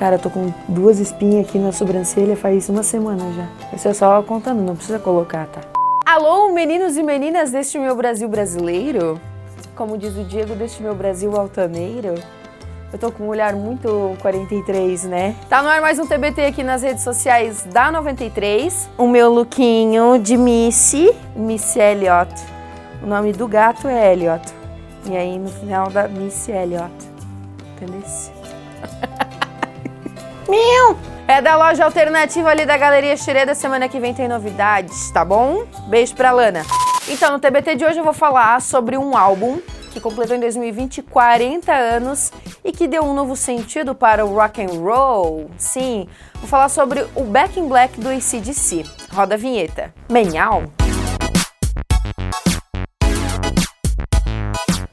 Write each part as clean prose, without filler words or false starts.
Cara, eu tô com 2 espinhas aqui na sobrancelha faz uma semana já. Isso é só contando, não precisa colocar, tá? Alô, meninos e meninas deste meu Brasil brasileiro? Como diz o Diego, deste meu Brasil altaneiro? Eu tô com um olhar muito 43, né? Tá no ar mais um TBT aqui nas redes sociais da 93. O meu lookinho de Missy Elliott. O nome do gato é Elliott. E aí no final da Missy Elliott. Entendeu? Meu! É da loja alternativa ali da Galeria Xereda. Semana que vem tem novidades, tá bom? Beijo pra Lana. Então, no TBT de hoje eu vou falar sobre um álbum que completou em 2020 40 anos e que deu um novo sentido para o rock and roll. Sim, vou falar sobre o Back in Black do AC/DC. Roda a vinheta. Menhal.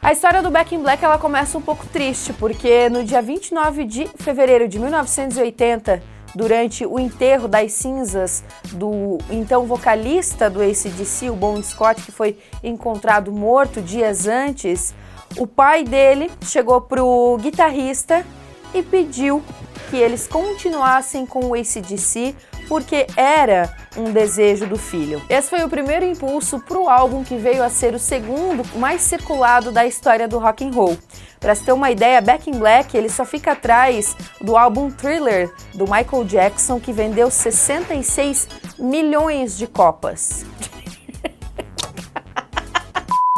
A história do Back in Black ela começa um pouco triste, porque no dia 29 de fevereiro de 1980, durante o enterro das cinzas do então vocalista do AC/DC, o Bon Scott, que foi encontrado morto dias antes, o pai dele chegou pro guitarrista e pediu que eles continuassem com o AC/DC, porque era um desejo do filho. Esse foi o primeiro impulso para o álbum, que veio a ser o segundo mais circulado da história do rock and roll. Para se ter uma ideia, Back in Black ele só fica atrás do álbum Thriller, do Michael Jackson, que vendeu 66 milhões de cópias.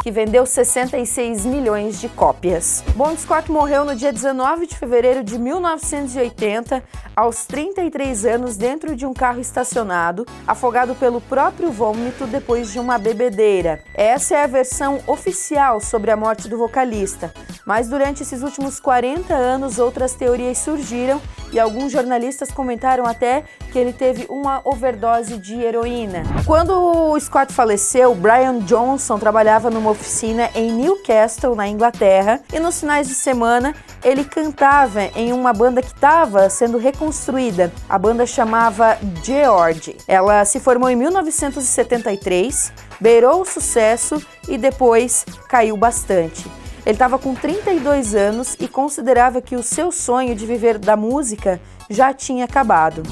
Que vendeu 66 milhões de cópias. Bon Scott morreu no dia 19 de fevereiro de 1980, aos 33 anos, dentro de um carro estacionado, afogado pelo próprio vômito depois de uma bebedeira. Essa é a versão oficial sobre a morte do vocalista, mas durante esses últimos 40 anos outras teorias surgiram e alguns jornalistas comentaram até que ele teve uma overdose de heroína. Quando o Scott faleceu, Brian Johnson trabalhava numa oficina em Newcastle, na Inglaterra, e nos finais de semana ele cantava em uma banda que estava sendo reconstruída. A banda chamava George. Ela se formou em 1973, beirou o sucesso e depois caiu bastante. Ele estava com 32 anos e considerava que o seu sonho de viver da música já tinha acabado.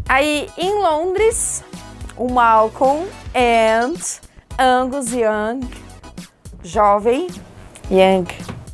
Aí, em Londres, o Malcolm and Angus Young, jovem, Young.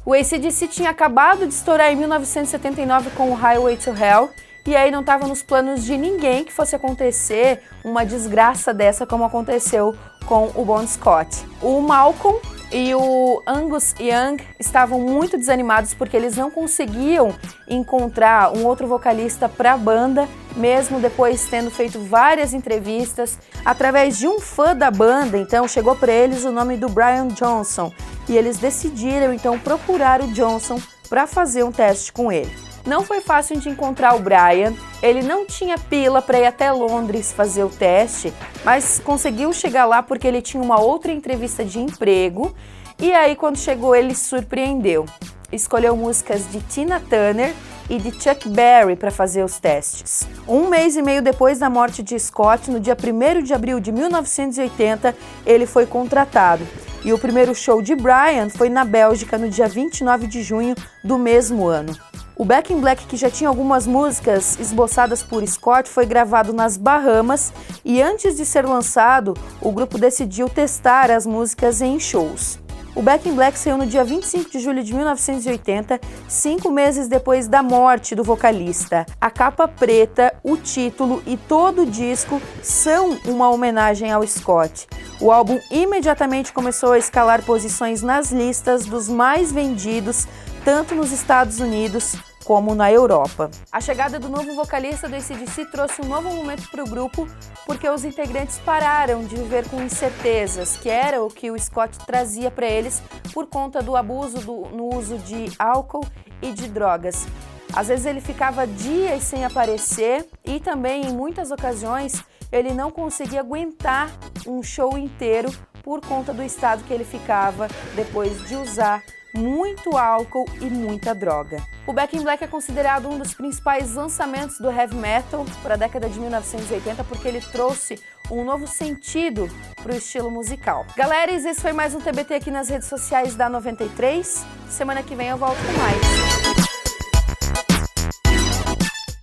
O AC/DC tinha acabado de estourar em 1979 com o Highway to Hell, e aí não estava nos planos de ninguém que fosse acontecer uma desgraça dessa como aconteceu com o Bon Scott. O Malcolm e o Angus Young estavam muito desanimados porque eles não conseguiam encontrar um outro vocalista para a banda, mesmo depois tendo feito várias entrevistas. Através de um fã da banda, então, chegou para eles o nome do Brian Johnson e eles decidiram, então, procurar o Johnson para fazer um teste com ele. Não foi fácil de encontrar o Brian, ele não tinha pila para ir até Londres fazer o teste, mas conseguiu chegar lá porque ele tinha uma outra entrevista de emprego, e aí quando chegou ele se surpreendeu. Escolheu músicas de Tina Turner e de Chuck Berry para fazer os testes. Um mês e meio depois da morte de Scott, no dia 1º de abril de 1980, ele foi contratado. E o primeiro show de Brian foi na Bélgica no dia 29 de junho do mesmo ano. O Back in Black, que já tinha algumas músicas esboçadas por Scott, foi gravado nas Bahamas e antes de ser lançado, o grupo decidiu testar as músicas em shows. O Back in Black saiu no dia 25 de julho de 1980, 5 meses depois da morte do vocalista. A capa preta, o título e todo o disco são uma homenagem ao Scott. O álbum imediatamente começou a escalar posições nas listas dos mais vendidos, tanto nos Estados Unidos como na Europa. A chegada do novo vocalista do AC/DC trouxe um novo momento para o grupo, porque os integrantes pararam de viver com incertezas, que era o que o Scott trazia para eles por conta do abuso no uso de álcool e de drogas. Às vezes ele ficava dias sem aparecer e também, em muitas ocasiões, ele não conseguia aguentar um show inteiro por conta do estado que ele ficava depois de usar muito álcool e muita droga. O Back in Black é considerado um dos principais lançamentos do heavy metal para a década de 1980 porque ele trouxe um novo sentido para o estilo musical. Galera, esse foi mais um TBT aqui nas redes sociais da 93. Semana que vem eu volto com mais.